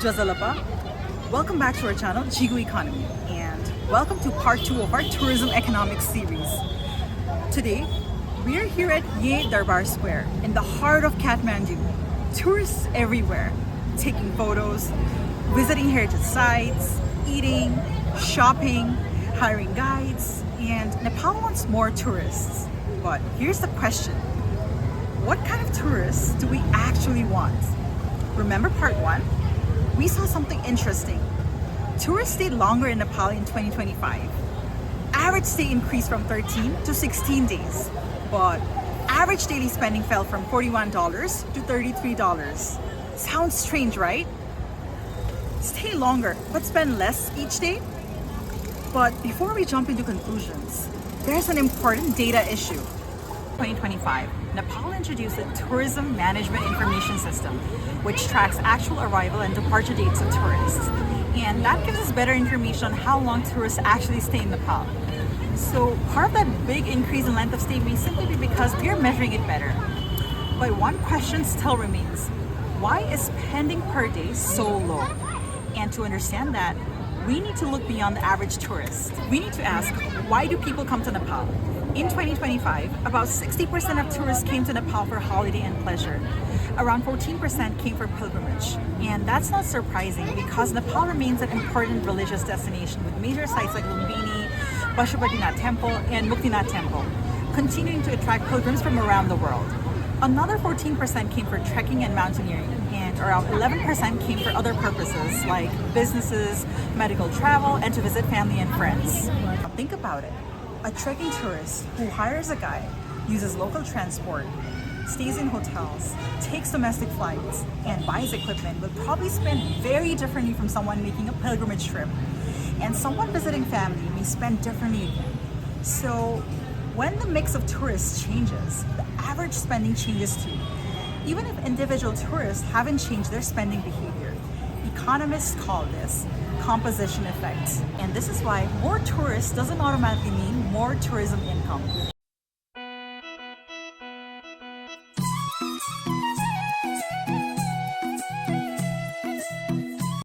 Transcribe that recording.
Jazalapa. Welcome back to our channel, Jhigu Economy, and welcome to part 2 of our tourism economics series. Today, we are here at Ye Darbar Square in the heart of Kathmandu. Tourists everywhere, taking photos, visiting heritage sites, eating, shopping, hiring guides, and Nepal wants more tourists. But here's the question. What kind of tourists do we actually want? Remember part 1? We saw something interesting. Tourists stayed longer in Nepal in 2025. Average stay increased from 13 to 16 days, but average daily spending fell from $41 to $33. Sounds strange, right? Stay longer, but spend less each day? But before we jump into conclusions, there's an important data issue. 2025, Nepal introduced a tourism management information system, which tracks actual arrival and departure dates of tourists. And that gives us better information on how long tourists actually stay in Nepal. So part of that big increase in length of stay may simply be because we are measuring it better. But one question still remains. Why is spending per day so low? And to understand that, we need to look beyond the average tourist. We need to ask, why do people come to Nepal? In 2025, about 60% of tourists came to Nepal for holiday and pleasure. Around 14% came for pilgrimage. And that's not surprising because Nepal remains an important religious destination with major sites like Lumbini, Pashupatinath Temple, and Muktinath Temple, continuing to attract pilgrims from around the world. Another 14% came for trekking and mountaineering, and around 11% came for other purposes like businesses, medical travel, and to visit family and friends. Now think about it. A trekking tourist who hires a guide, uses local transport, stays in hotels, takes domestic flights, and buys equipment will probably spend very differently from someone making a pilgrimage trip. And someone visiting family may spend differently again. So when the mix of tourists changes, the average spending changes too. Even if individual tourists haven't changed their spending behavior. Economists call this composition effect. And this is why more tourists doesn't automatically mean more tourism income.